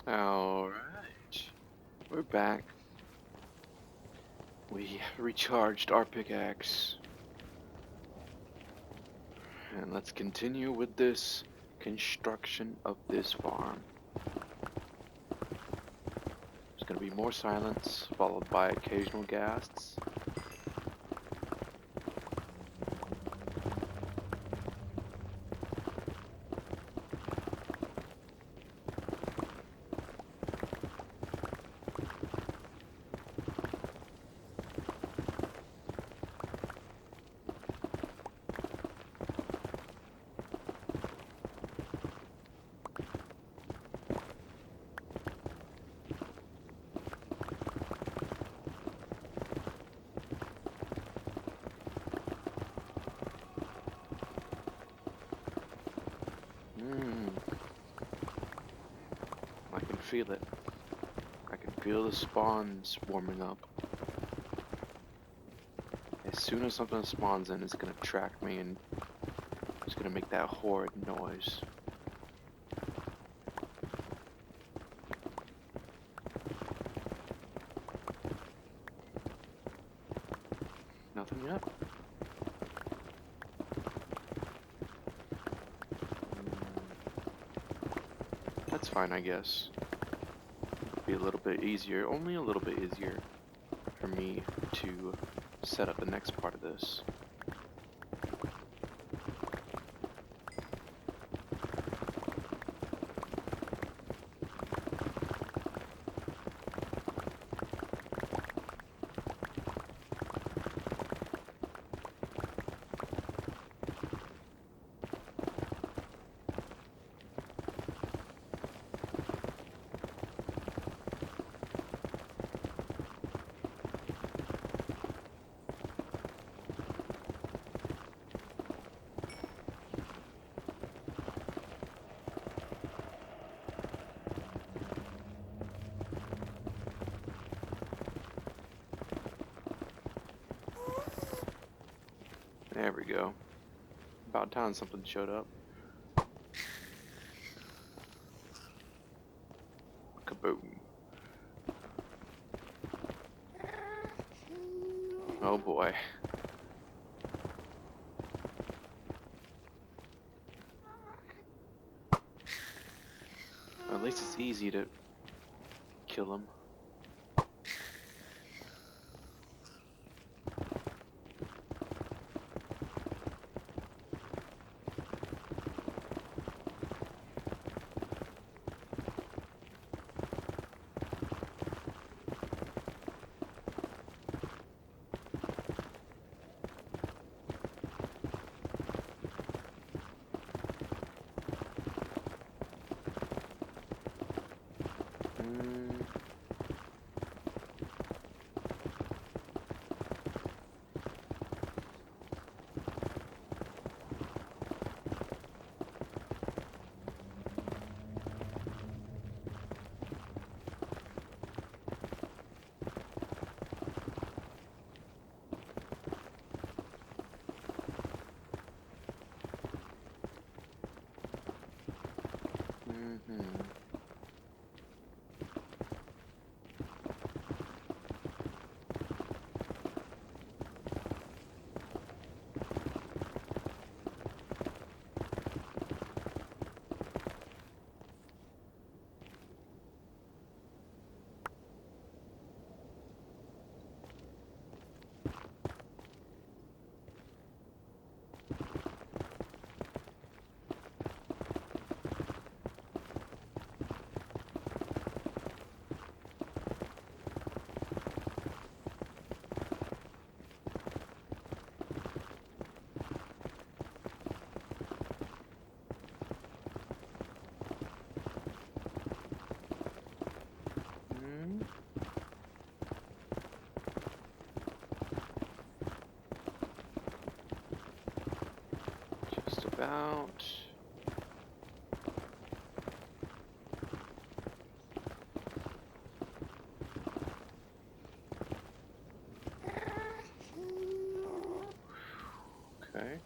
Alright, we're back. We recharged our pickaxe. And let's continue with this construction of this farm. There's gonna be more silence, followed by occasional ghasts. I can feel it. I can feel the spawns warming up. As soon as something spawns in, it's gonna track me and it's gonna make that horrid noise. Nothing yet? That's fine, I guess. Be a little bit easier, only a little bit easier for me to set up the next part of this. There we go. About time something showed up. Kaboom. Oh boy. At least it's easy to kill him. Just about. Okay.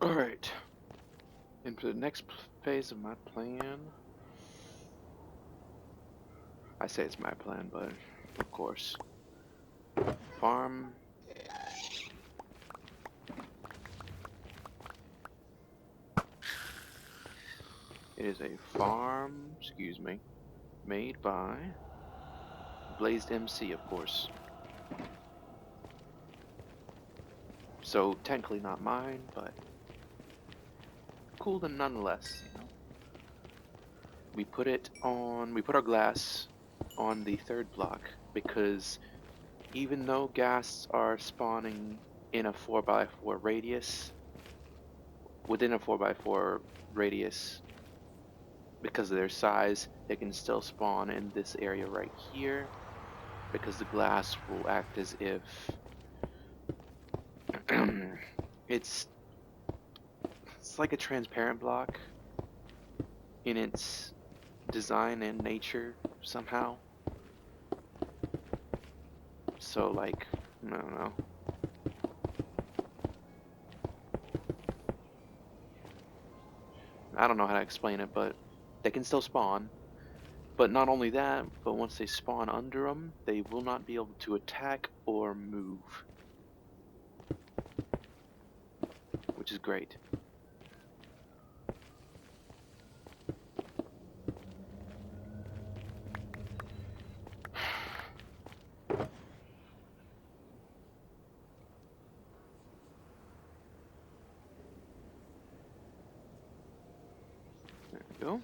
Alright. Into the next phase of my plan. I say it's my plan, but of course. Farm. It is a farm, excuse me, made by Blazed MC, of course. So technically not mine, but cool nonetheless, you know. We put our glass on the third block because even though ghasts are spawning in a 4x4 radius, within a 4x4 radius, because of their size, they can still spawn in this area right here, because the glass will act as if it's like a transparent block in its design and nature somehow. So like, I don't know. I don't know how to explain it, but they can still spawn. But not only that, but once they spawn under them, they will not be able to attack or move. Which is great. There we go.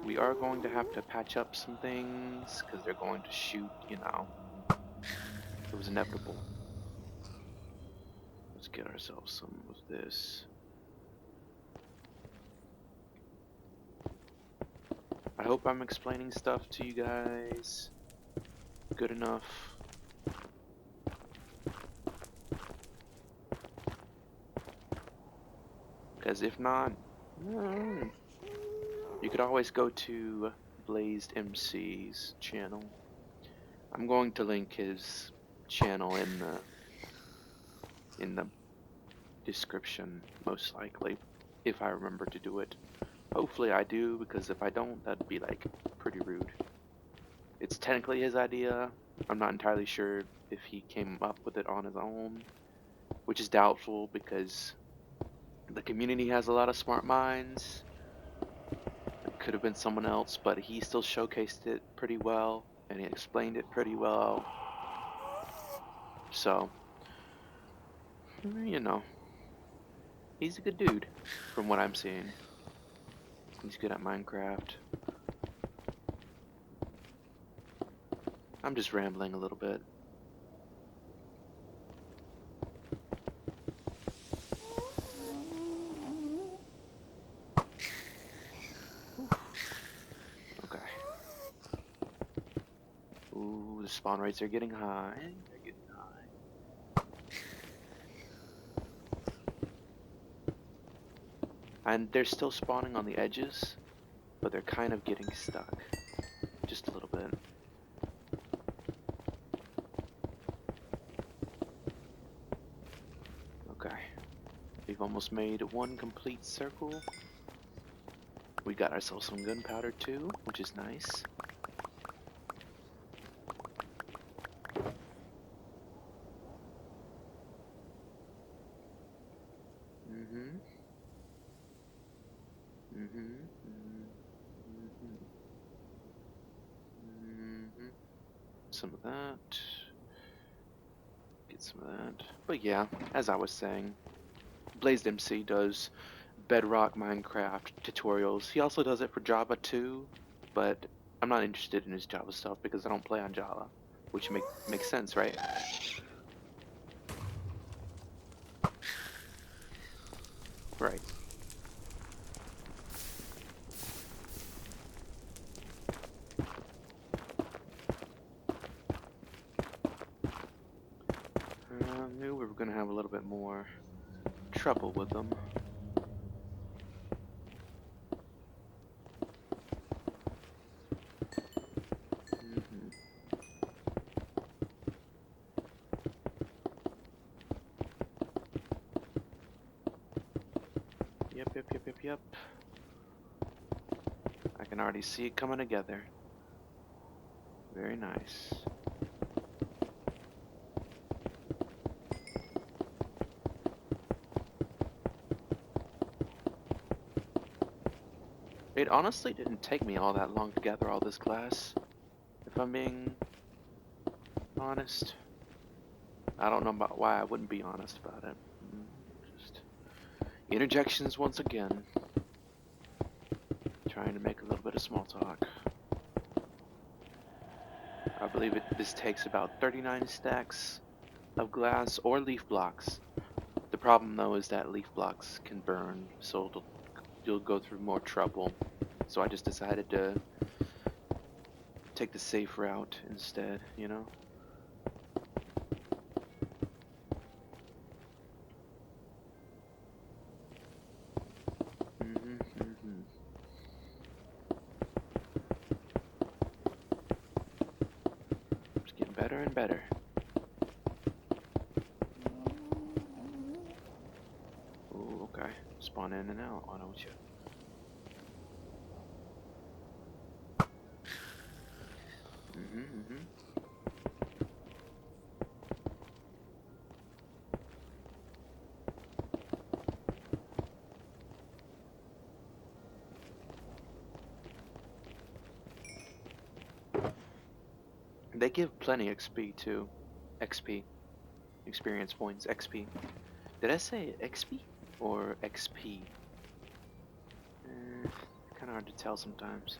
We are going to have to patch up some things, because they're going to shoot, you know. It was inevitable. Let's get ourselves some of this. I hope I'm explaining stuff to you guys good enough. Because if not, you could always go to Blazed MC's channel. I'm going to link his channel in the description, most likely, if I remember to do it. Hopefully I do, because if I don't, that'd be like pretty rude. It's technically his idea. I'm not entirely sure if he came up with it on his own, which is doubtful because the community has a lot of smart minds. It could have been someone else, but he still showcased it pretty well, and he explained it pretty well. So, you know, he's a good dude, from what I'm seeing. He's good at Minecraft. I'm just rambling a little bit. Okay. Ooh, the spawn rates are getting high. They're getting high. And they're still spawning on the edges, but they're kind of getting stuck. Just a little bit. Okay. We've almost made one complete circle. We got ourselves some gunpowder too, which is nice. Some of that. Get some of that. But yeah, as I was saying, Blazed MC does Bedrock Minecraft tutorials. He also does it for Java too, but I'm not interested in his Java stuff because I don't play on Java, which makes sense, right? Right. I knew we were gonna have a little bit more trouble with them. yep. I can already see it coming together. Very nice. It honestly didn't take me all that long to gather all this glass, if I'm being honest. I don't know about why I wouldn't be honest about it. Just interjections once again. Trying to make a little bit of small talk. I believe this takes about 39 stacks of glass or leaf blocks. The problem though is that leaf blocks can burn, so you'll go through more trouble. So I just decided to take the safe route instead, you know? It's getting better and better. Ooh, okay. Spawn in and out, why don't you? They give plenty XP too. XP. Experience points. XP. Did I say XP or XP? Kind of hard to tell sometimes.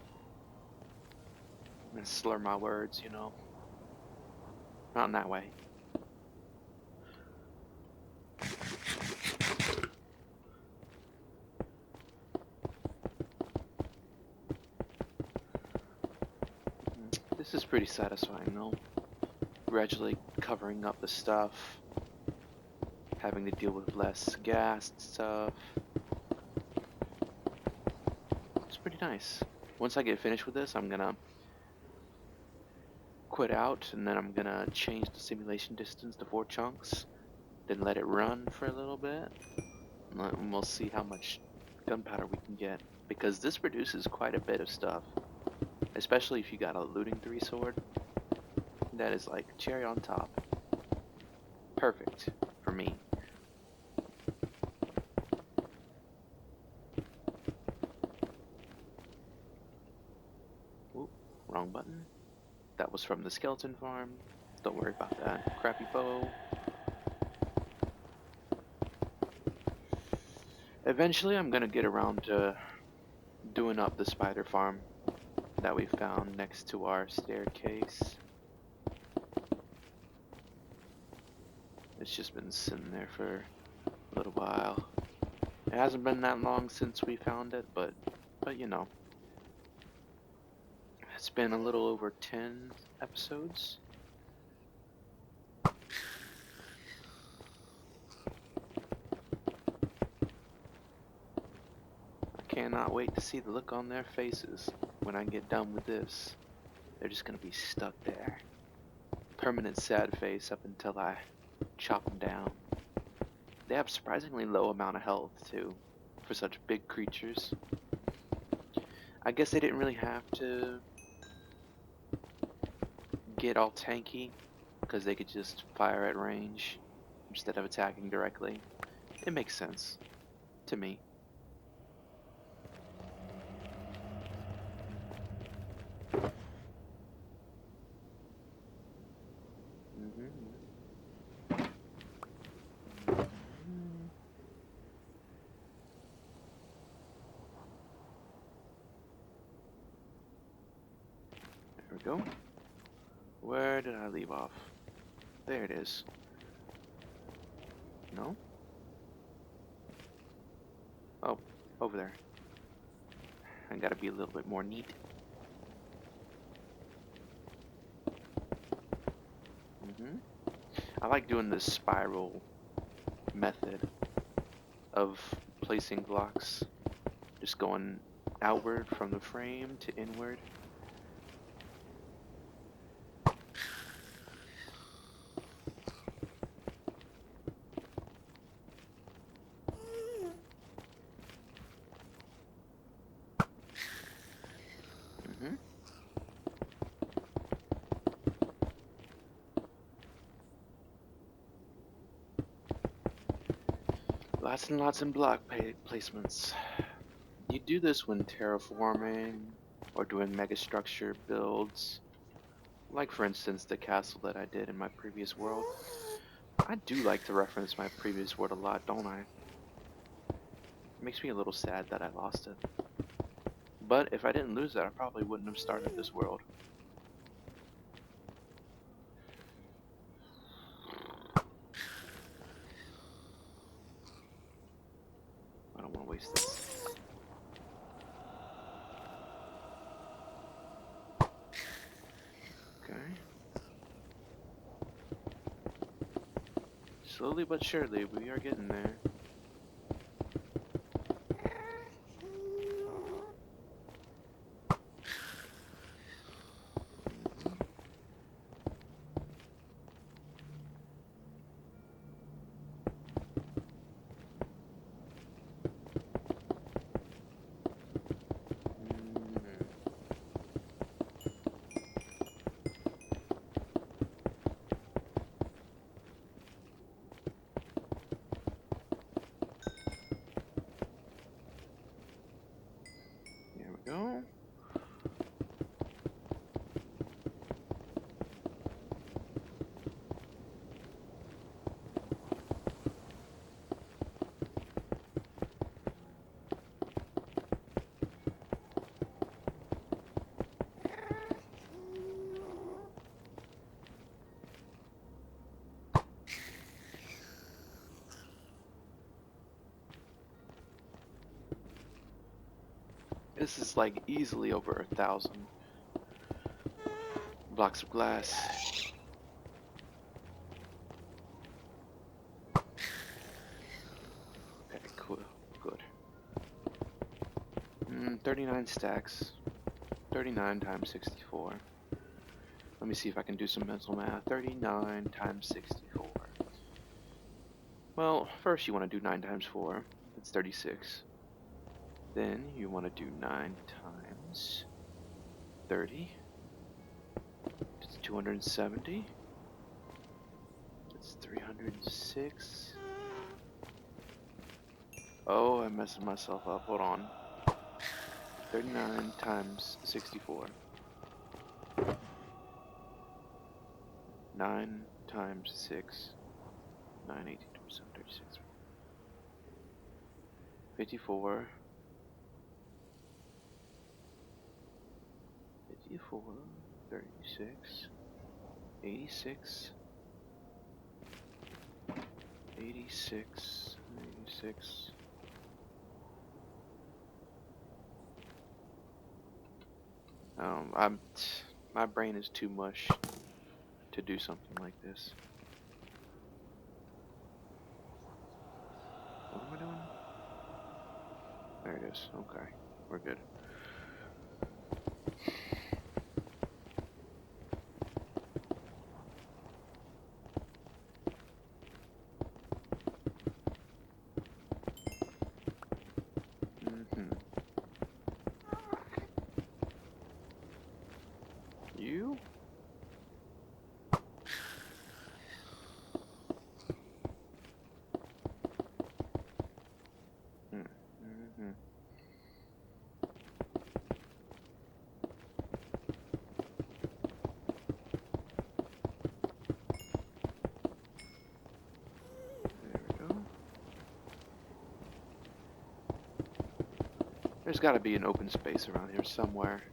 I'm gonna slur my words, you know. Not in that way. This is pretty satisfying though. Gradually covering up the stuff. Having to deal with less gas stuff. It's pretty nice. Once I get finished with this, I'm gonna quit out and then I'm gonna change the simulation distance to 4 chunks. Then let it run for a little bit. And we'll see how much gunpowder we can get. Because this produces quite a bit of stuff. Especially if you got a looting 3 sword. That is like cherry on top. Perfect for me. Oop, wrong button. That was from the skeleton farm. Don't worry about that. Crappy bow. Eventually I'm gonna get around to doing up the spider farm that we found next to our staircase. It's just been sitting there for a little while. It hasn't been that long since we found it, but you know. It's been a little over 10 episodes. I cannot wait to see the look on their faces when I get done with this. They're just gonna be stuck there. Permanent sad face up until I chop them down. They have surprisingly low amount of health too, for such big creatures. I guess they didn't really have to get all tanky, because they could just fire at range instead of attacking directly. It makes sense to me. There we go. Where did I leave off? There it is. No? Oh, over there. I gotta be a little bit more neat. I like doing this spiral method of placing blocks. Just going outward from the frame to inward. Lots and lots of block placements. You do this when terraforming or doing megastructure builds. Like for instance the castle that I did in my previous world. I do like to reference my previous world a lot, don't I? It makes me a little sad that I lost it. But if I didn't lose it, I probably wouldn't have started this world. I don't want to waste this. Okay. Slowly but surely, we are getting there. There we go. This is like easily over 1,000 blocks of glass. Okay, cool, good. 39 stacks. 39 times 64. Let me see if I can do some mental math. 39 times 64. Well, first you want to do 9 times 4. That's 36. Then you want to do 9 times 30. It's 270. That's 306. Oh, I'm messing myself up. Hold on. 39 times 64. 9 times 6. 9, 18, 27, 36. 54. 54, 36, 86, 86, 86. My brain is too mush to do something like this. What am I doing? There it is. Okay, we're good. You? There's got to be an open space around here somewhere.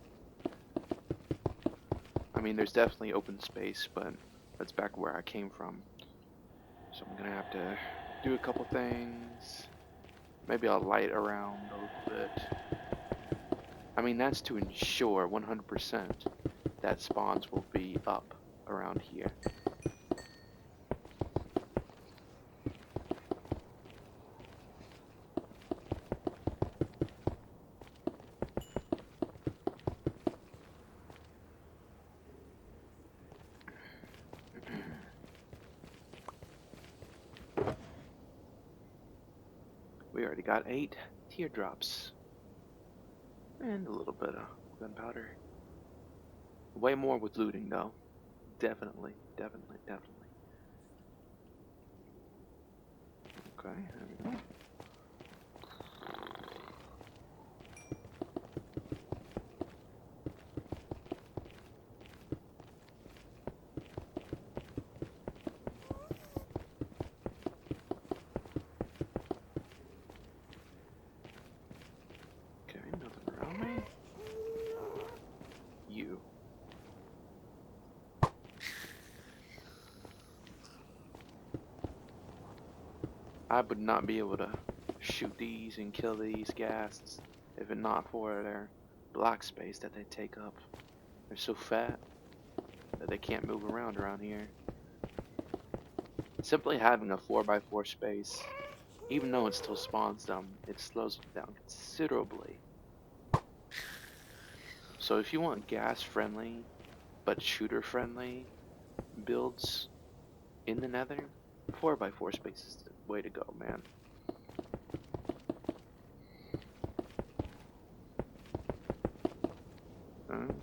I mean, there's definitely open space, but that's back where I came from. So I'm gonna have to do a couple things. Maybe I'll light around a little bit. I mean, that's to ensure 100% that spawns will be up around here. We already got 8 teardrops. And a little bit of gunpowder. Way more with looting though. Definitely. Okay, there we go. I would not be able to shoot these and kill these ghasts if it not for their block space that they take up. They're so fat that they can't move around here. Simply having a 4x4 space, even though it still spawns them, it slows them down considerably. So if you want gas friendly but shooter friendly builds in the nether, 4x4 space is the way to go, man.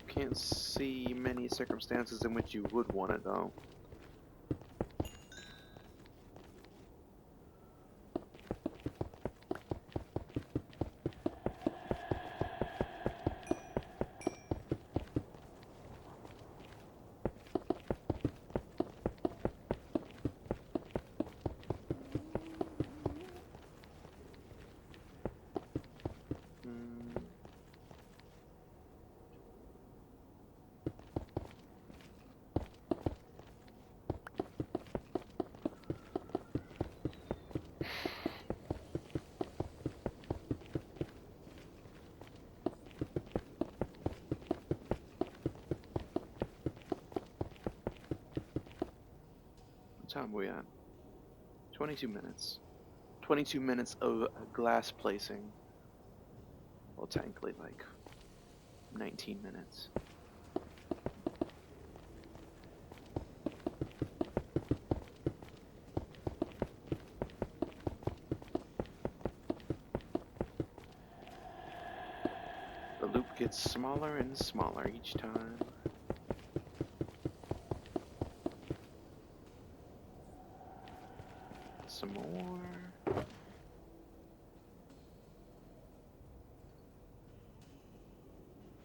Can't see many circumstances in which you would want it though. What time are we at? 22 minutes. 22 minutes of glass placing. Well, technically like 19 minutes. The loop gets smaller and smaller each time. Some more.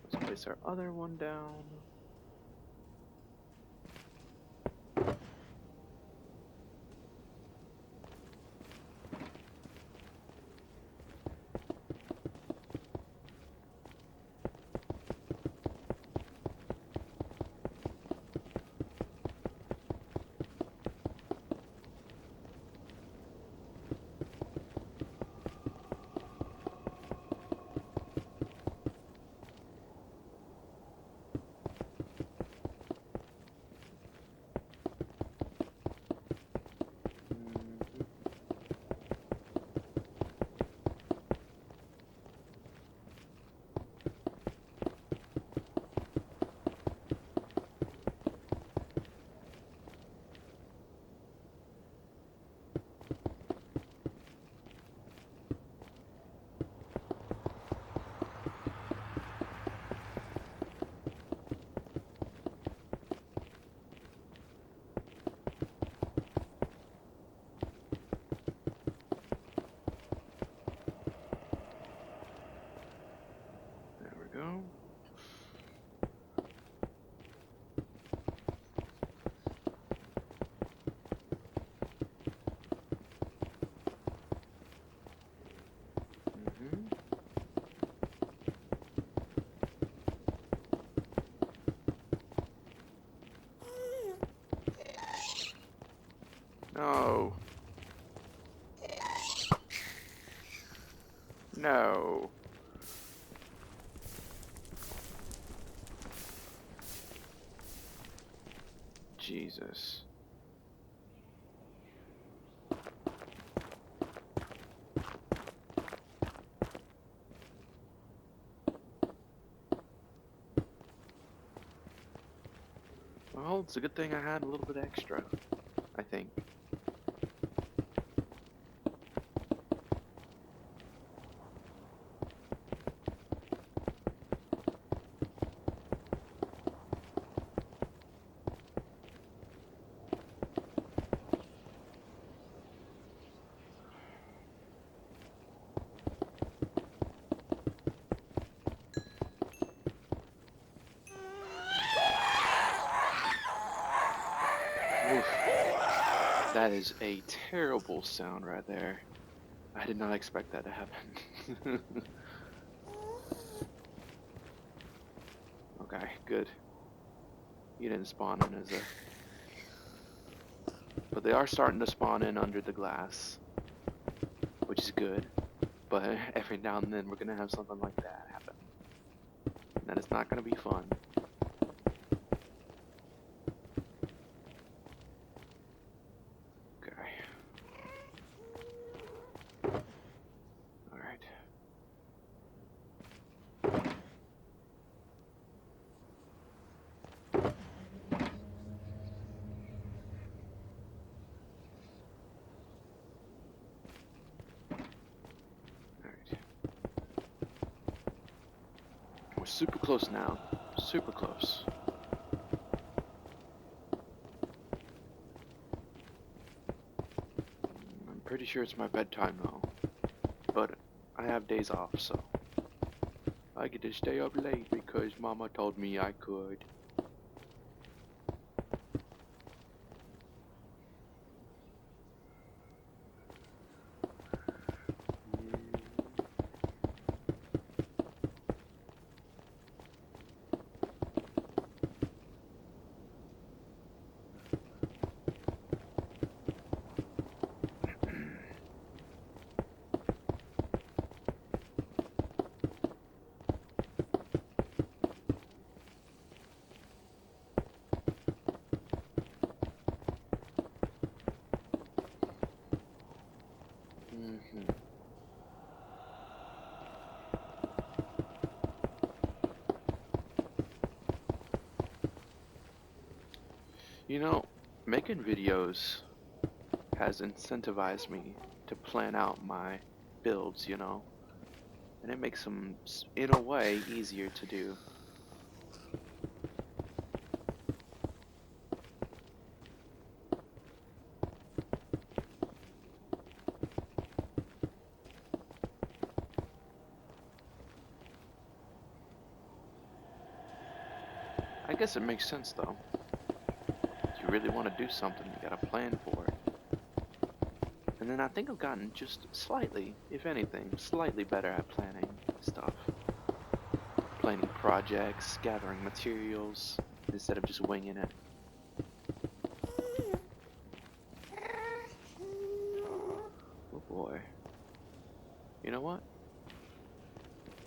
Let's place our other one down. Go. No. No. Jesus. Well, it's a good thing I had a little bit extra, I think. Oof. That is a terrible sound right there. I did not expect that to happen. Okay, good. You didn't spawn in as a... But they are starting to spawn in under the glass. which is good. But every now and then we're gonna have something like that happen. And that is not gonna be fun. Okay. Alright. We're super close now. Super close. I'm pretty sure it's my bedtime though. But I have days off, so I get to stay up late because Mama told me I could. You know, making videos has incentivized me to plan out my builds, you know, and it makes them, in a way, easier to do. I guess it makes sense though. If you really want to do something, you gotta plan for it. And then I think I've gotten just slightly, if anything, slightly better at planning stuff. Planning projects, gathering materials, instead of just winging it. Oh boy. You know what?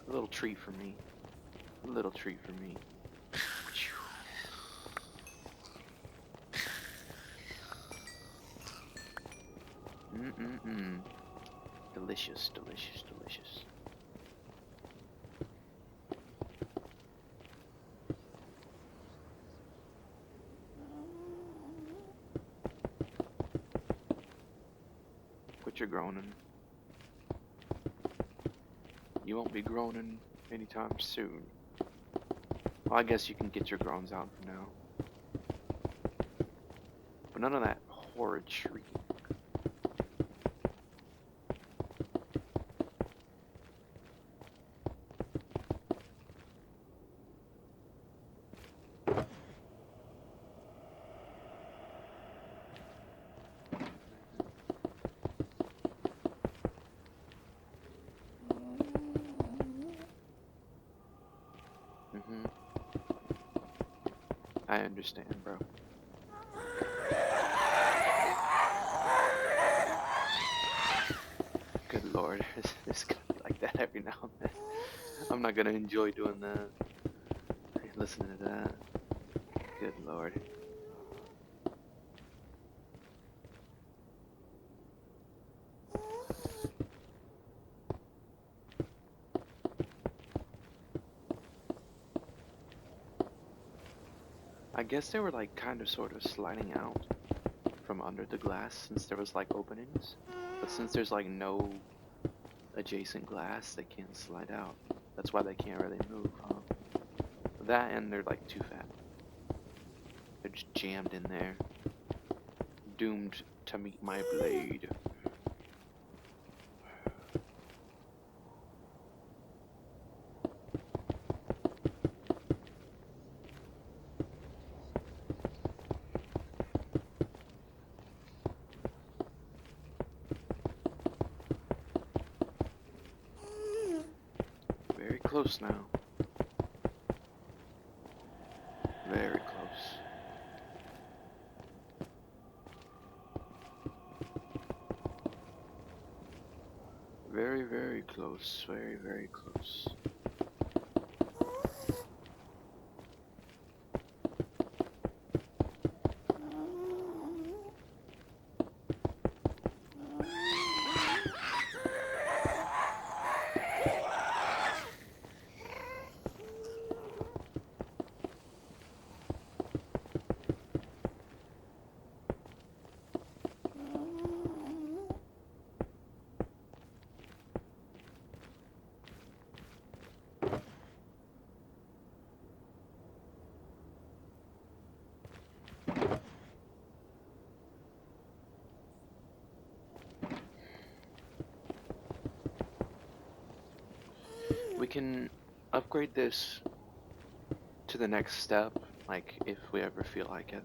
A little treat for me. A little treat for me. Mm-mm-mm. Delicious, delicious, delicious. Quit your groaning. You won't be groaning anytime soon. Well, I guess you can get your groans out for now. But none of that horrid shrieking. I understand, bro. Good lord, it's gonna be like that every now and then. I'm not gonna enjoy doing that. Listening to that. Good lord. I guess they were like kind of sort of sliding out from under the glass since there was like openings. But since there's like no adjacent glass, they can't slide out. That's why they can't really move, huh? That and they're like too fat. They're just jammed in there. Doomed to meet my blade. Very close now. Very close. very, very close. Very, very close. We can upgrade this to the next step, like if we ever feel like it.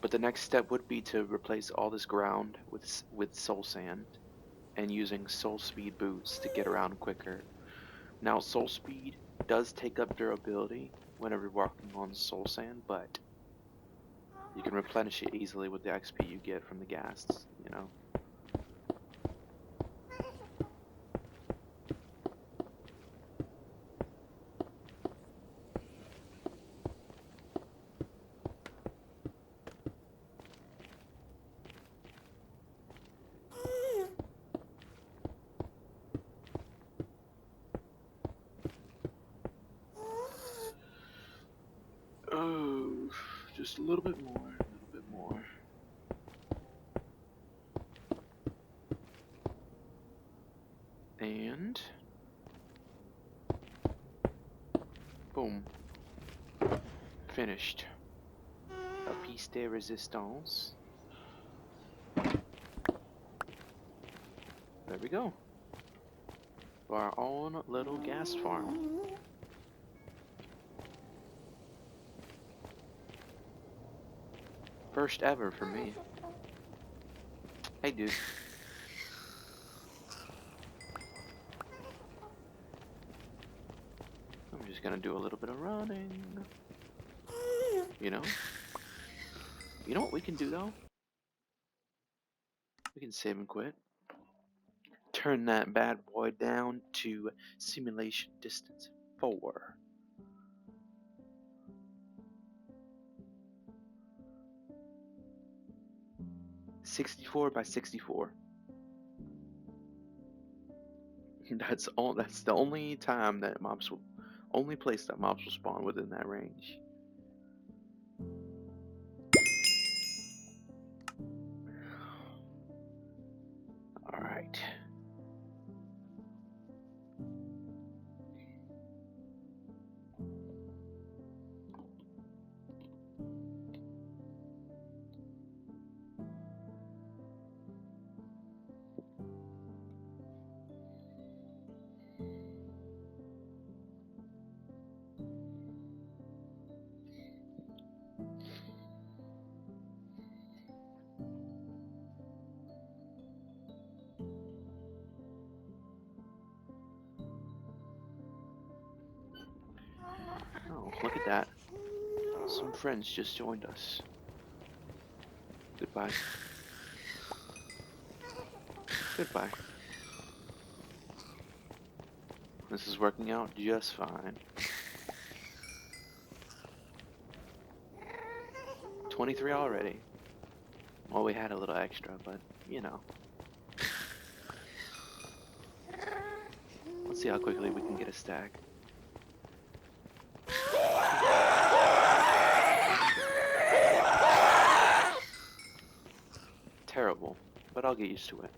But the next step would be to replace all this ground with soul sand and using soul speed boots to get around quicker. Now, soul speed does take up durability whenever you're walking on soul sand, but you can replenish it easily with the XP you get from the ghasts, you know? Oh, just a little bit more, a little bit more. And boom. Finished. A piece de resistance. There we go. For our own little gas farm. First ever for me. Hey, dude. I'm just gonna do a little bit of running. You know? You know what we can do though? We can save and quit. Turn that bad boy down to simulation distance 4. (64 by 64). That's the only time that only place that mobs will spawn within that range. All right. Oh, look at that. Some friends just joined us. Goodbye. Goodbye. This is working out just fine. 23 already. Well, we had a little extra, but you know. Let's see how quickly we can get a stack. Terrible, but I'll get used to it.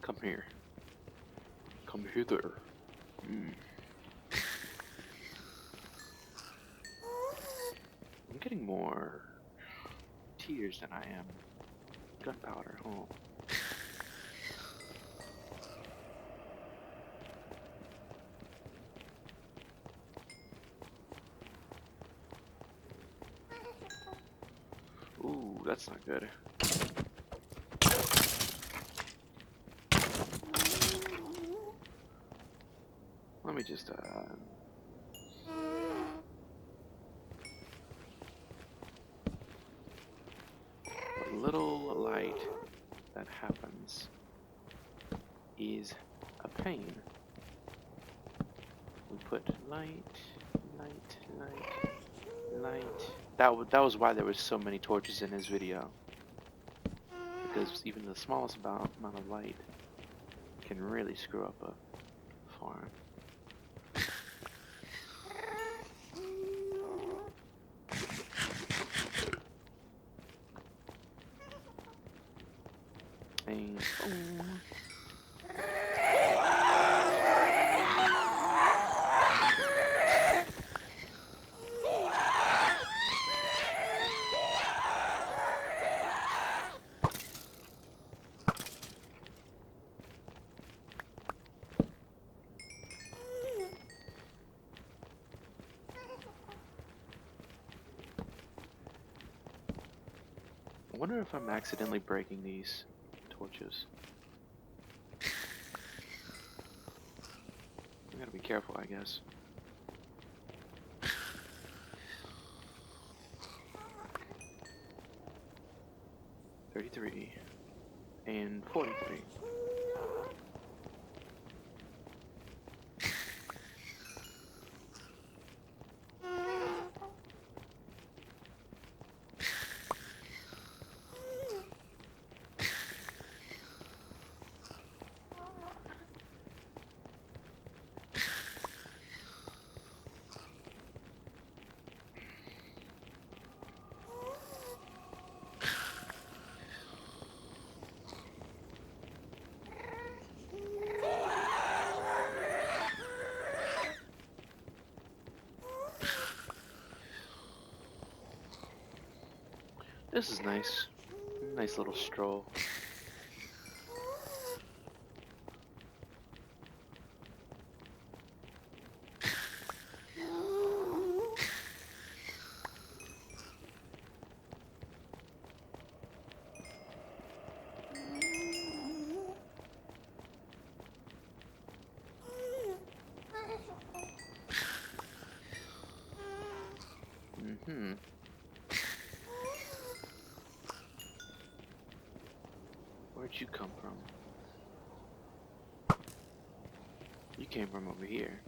Come here. Come hither. I'm getting more tears than I am gunpowder. Oh. Ooh, that's not good. Let me just, a little light. that happens is a pain. We put light, light, light, light. That was why there was so many torches in his video. Because even the smallest amount of light can really screw up a farm. And boom. I wonder if I'm accidentally breaking these torches. I gotta be careful, I guess. $33 and $43. This is nice. Nice little stroll. Mm-hmm. Where'd you come from? You came from over here.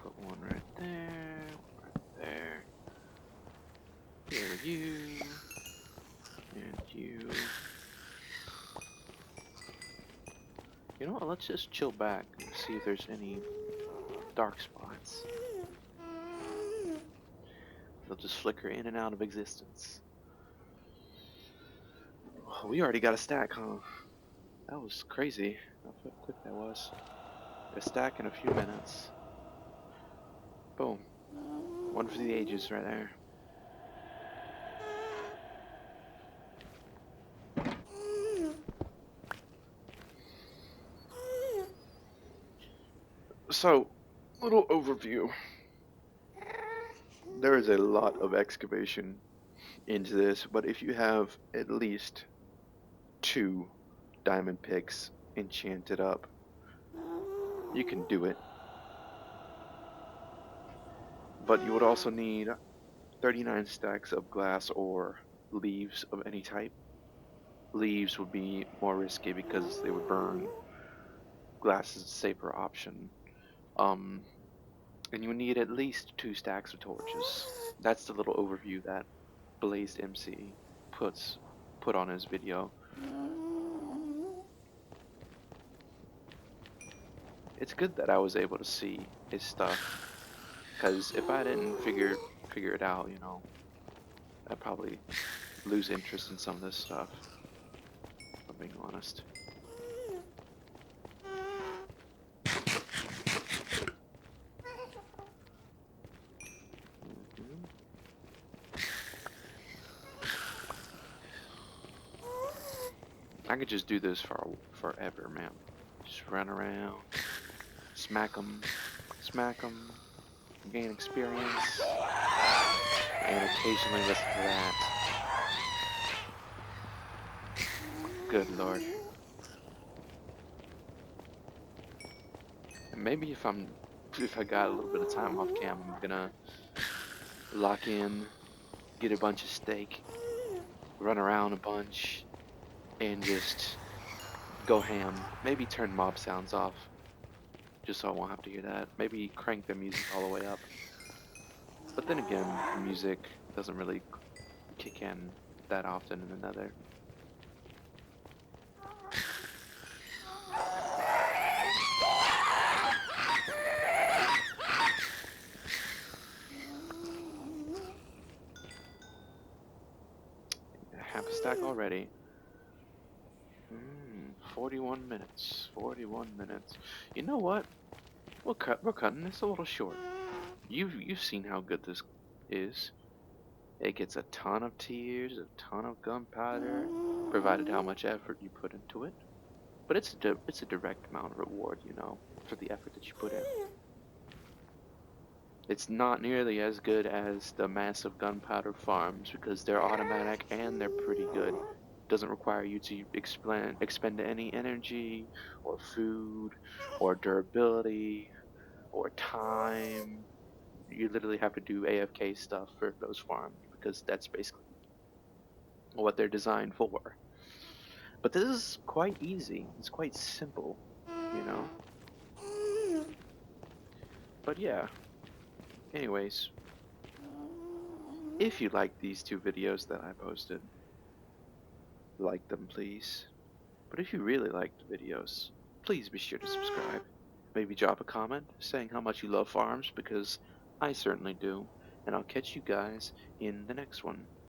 Put one right there, right there. Here you, and you. You know what, let's just chill back and see if there's any dark spots. They'll just flicker in and out of existence. Oh, we already got a stack, huh? That was crazy how quick that was. A stack in a few minutes. Boom. One for the ages right there. So, little overview. There is a lot of excavation into this, but if you have at least 2 diamond picks enchanted up, you can do it. But you would also need 39 stacks of glass or leaves of any type. Leaves would be more risky because they would burn. Glass is a safer option. And you would need at least 2 stacks of torches. That's the little overview that Blazed MC put on his video. It's good that I was able to see his stuff, because if I didn't figure it out, you know, I'd probably lose interest in some of this stuff, if I'm being honest. I could just do this for forever, man. Just run around, smack them, gain experience, and occasionally listen to that. Good lord. And maybe if I got a little bit of time off cam, I'm gonna lock in, get a bunch of steak, run around a bunch, and just go ham. Maybe turn mob sounds off, just so I won't have to hear that. Maybe crank the music all the way up. But then again, the music doesn't really kick in that often in another. Half a stack already. 41 minutes. 41 minutes. You know what? We're cutting this a little short. You've seen how good this is. It gets a ton of tears, a ton of gunpowder, provided how much effort you put into it. But it's a direct amount of reward, you know, for the effort that you put in. It's not nearly as good as the massive gunpowder farms because they're automatic and they're pretty good. Doesn't require you to expend any energy or food or durability or time. You literally have to do AFK stuff for those farms because that's basically what they're designed for. But this is quite easy. It's quite simple, you know? But yeah, anyways, if you like these two videos that I posted, like them please. But if you really liked the videos, please be sure to subscribe. Maybe drop a comment saying how much you love farms because I certainly do. And I'll catch you guys in the next one.